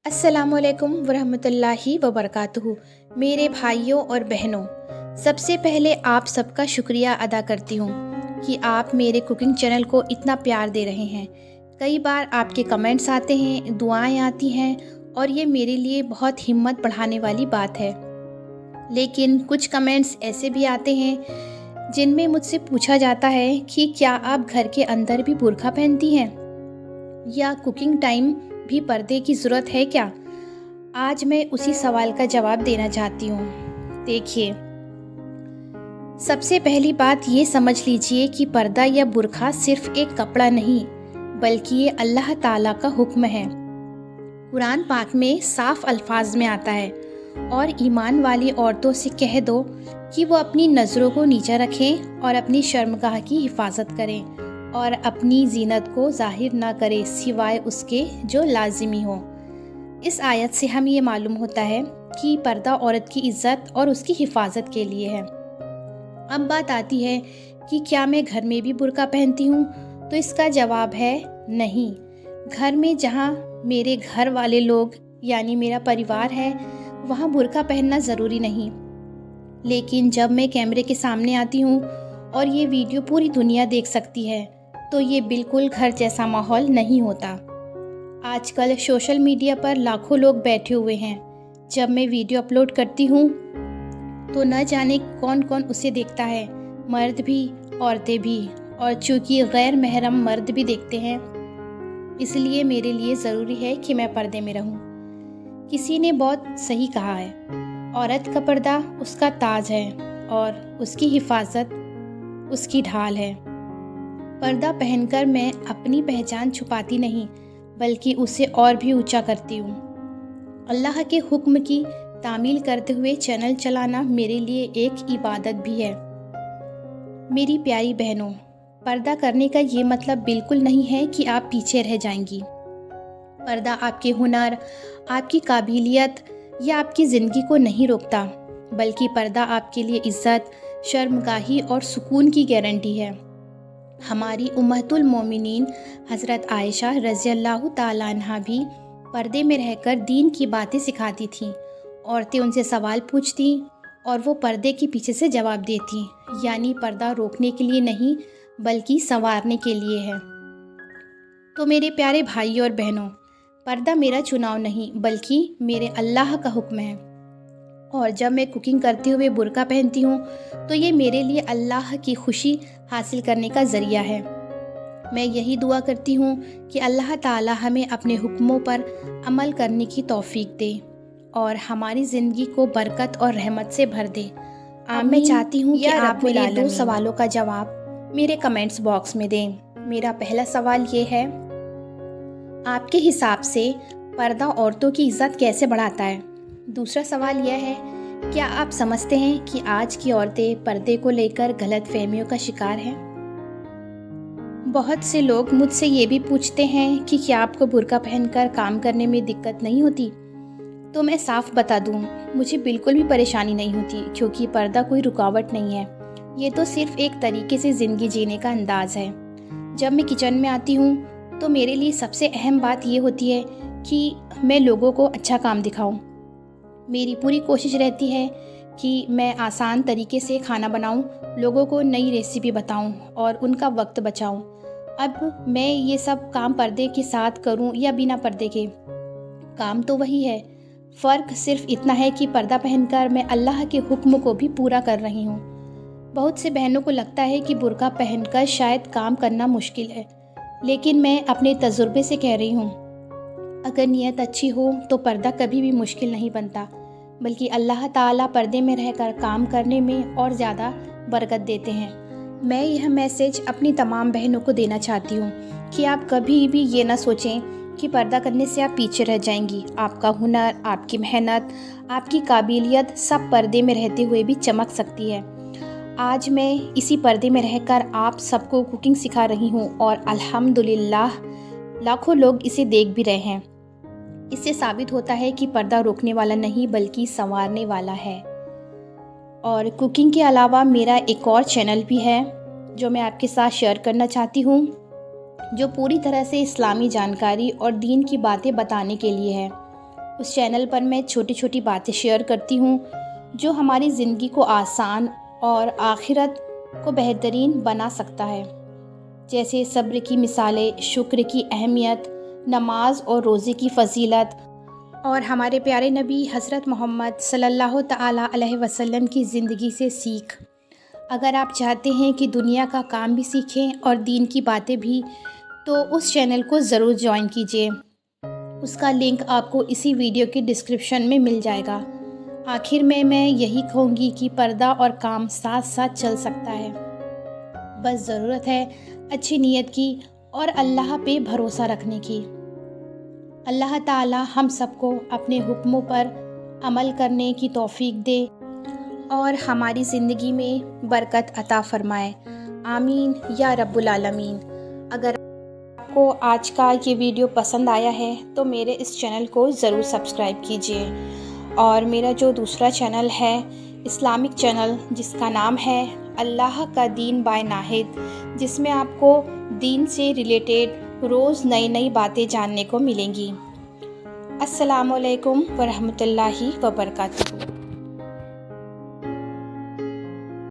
अस्सलामुअलैकुम वरहमतुल्लाहि वबरकातुहू। मेरे भाइयों और बहनों, सबसे पहले आप सबका शुक्रिया अदा करती हूँ कि आप मेरे कुकिंग चैनल को इतना प्यार दे रहे हैं। कई बार आपके कमेंट्स आते हैं, दुआएं आती हैं और ये मेरे लिए बहुत हिम्मत बढ़ाने वाली बात है। लेकिन कुछ कमेंट्स ऐसे भी आते हैं जिनमें मुझसे पूछा जाता है कि क्या आप घर के अंदर भी बुर्का पहनती हैं या कुकिंग टाइम भी पर्दे की ज़रूरत है क्या। आज मैं उसी सवाल का जवाब देना चाहती हूँ। देखिए, सबसे पहली बात ये समझ लीजिए कि पर्दा या बुर्का सिर्फ एक कपड़ा नहीं, बल्कि ये अल्लाह ताला का हुक्म है। कुरान पाक में साफ अल्फाज में आता है, और ईमान वाली औरतों से कह दो कि वो अपनी नज़रों को नीचा रखें और अपनी शर्मगाह की हिफाजत करें और अपनी जीनत को जाहिर ना करे सिवाय उसके जो लाजिमी हो। इस आयत से हम ये मालूम होता है कि पर्दा औरत की इज़्ज़त और उसकी हिफाजत के लिए है। अब बात आती है कि क्या मैं घर में भी बुर्का पहनती हूँ, तो इसका जवाब है नहीं। घर में जहाँ मेरे घर वाले लोग यानी मेरा परिवार है, वहाँ बुर्का पहनना ज़रूरी नहीं। लेकिन जब मैं कैमरे के सामने आती हूँ और ये वीडियो पूरी दुनिया देख सकती है, तो ये बिल्कुल घर जैसा माहौल नहीं होता। आजकल सोशल मीडिया पर लाखों लोग बैठे हुए हैं। जब मैं वीडियो अपलोड करती हूँ तो न जाने कौन कौन उसे देखता है, मर्द भी, औरतें भी, और चूँकि गैर महरम मर्द भी देखते हैं, इसलिए मेरे लिए ज़रूरी है कि मैं पर्दे में रहूँ। किसी ने बहुत सही कहा है, औरत का पर्दा उसका ताज है और उसकी हिफाजत उसकी ढाल है। पर्दा पहनकर मैं अपनी पहचान छुपाती नहीं, बल्कि उसे और भी ऊंचा करती हूँ। अल्लाह के हुक्म की तामील करते हुए चैनल चलाना मेरे लिए एक इबादत भी है। मेरी प्यारी बहनों, पर्दा करने का ये मतलब बिल्कुल नहीं है कि आप पीछे रह जाएंगी। पर्दा आपके हुनर, आपकी काबिलियत या आपकी ज़िंदगी को नहीं रोकता, बल्कि पर्दा आपके लिए इज़्ज़त, शर्मगाही और सुकून की गारंटी है। हमारी उम्मतुल मोमिनीन हज़रत आयशा रज़ियल्लाहु ताला अन्हा भी पर्दे में रहकर दीन की बातें सिखाती थीं। औरतें उनसे सवाल पूछती और वो पर्दे के पीछे से जवाब देती, यानी पर्दा रोकने के लिए नहीं, बल्कि संवारने के लिए है। तो मेरे प्यारे भाई और बहनों, पर्दा मेरा चुनाव नहीं, बल्कि मेरे अल्लाह का हुक्म है। और जब मैं कुकिंग करते हुए बुर्का पहनती हूँ, तो ये मेरे लिए अल्लाह की खुशी हासिल करने का ज़रिया है। मैं यही दुआ करती हूँ कि अल्लाह ताला हमें अपने हुक्मों पर अमल करने की तौफीक दे और हमारी ज़िंदगी को बरकत और रहमत से भर दे। अब मैं चाहती हूँ कि आप मेरे 2 सवालों का जवाब मेरे कमेंट्स बॉक्स में दें। मेरा पहला सवाल ये है, आपके हिसाब से पर्दा औरतों की इज़्ज़त कैसे बढ़ाता है? दूसरा सवाल यह है, क्या आप समझते हैं कि आज की औरतें पर्दे को लेकर गलतफहमियों का शिकार हैं? बहुत से लोग मुझसे ये भी पूछते हैं कि क्या आपको बुर्का पहनकर काम करने में दिक्कत नहीं होती? तो मैं साफ बता दूं, मुझे बिल्कुल भी परेशानी नहीं होती, क्योंकि पर्दा कोई रुकावट नहीं है। ये तो सिर्फ एक तरीके से ज़िंदगी जीने का अंदाज़ है। जब मैं किचन में आती हूँ, तो मेरे लिए सबसे अहम बात ये होती है कि मैं लोगों को अच्छा काम दिखाऊं। मेरी पूरी कोशिश रहती है कि मैं आसान तरीके से खाना बनाऊं, लोगों को नई रेसिपी बताऊं और उनका वक्त बचाऊं। अब मैं ये सब काम पर्दे के साथ करूं या बिना पर्दे के, काम तो वही है। फ़र्क सिर्फ इतना है कि पर्दा पहनकर मैं अल्लाह के हुक्म को भी पूरा कर रही हूँ। बहुत से बहनों को लगता है कि बुर्का पहनकर शायद काम करना मुश्किल है, लेकिन मैं अपने तजुर्बे से कह रही हूँ, अगर नीयत अच्छी हो तो पर्दा कभी भी मुश्किल नहीं बनता, बल्कि अल्लाह ताला पर्दे में रहकर काम करने में और ज़्यादा बरकत देते हैं। मैं यह मैसेज अपनी तमाम बहनों को देना चाहती हूँ कि आप कभी भी ये ना सोचें कि पर्दा करने से आप पीछे रह जाएंगी। आपका हुनर, आपकी मेहनत, आपकी काबिलियत सब पर्दे में रहते हुए भी चमक सकती है। आज मैं इसी पर्दे में रहकर आप सबको कुकिंग सिखा रही हूँ और अल्हम्दुलिल्लाह लाखों लोग इसे देख भी रहे हैं। इससे साबित होता है कि पर्दा रोकने वाला नहीं, बल्कि संवारने वाला है। और कुकिंग के अलावा मेरा एक और चैनल भी है जो मैं आपके साथ शेयर करना चाहती हूँ, जो पूरी तरह से इस्लामी जानकारी और दीन की बातें बताने के लिए है। उस चैनल पर मैं छोटी छोटी बातें शेयर करती हूँ जो हमारी ज़िंदगी को आसान और आखिरत को बेहतरीन बना सकता है, जैसे सब्र की मिसालें, शुक्र की अहमियत, नमाज और रोज़े की फ़जीलत और हमारे प्यारे नबी हज़रत मोहम्मद सल्लल्लाहु तआला अलैहि वसल्लम की ज़िंदगी से सीख। अगर आप चाहते हैं कि दुनिया का काम भी सीखें और दीन की बातें भी, तो उस चैनल को ज़रूर ज्वाइन कीजिए। उसका लिंक आपको इसी वीडियो के डिस्क्रिप्शन में मिल जाएगा। आखिर में मैं यही कहूँगी कि पर्दा और काम साथ साथ चल सकता है, बस ज़रूरत है अच्छी नीयत की और अल्लाह पे भरोसा रखने की। अल्लाह ताला हम सबको अपने हुक्मों पर अमल करने की तौफीक दे और हमारी ज़िंदगी में बरकत अता फ़रमाए। आमीन या रब्बुल आलमीन। अगर आपको आज का ये वीडियो पसंद आया है तो मेरे इस चैनल को ज़रूर सब्सक्राइब कीजिए, और मेरा जो दूसरा चैनल है इस्लामिक चैनल, जिसका नाम है अल्लाह का दीन बाय नाहिद, जिसमें आपको दीन से रिलेटेड रोज़ नई नई बातें जानने को मिलेंगी। अस्सलामुअलैकुम वरहमतुल्लाहि वबरकातुहू।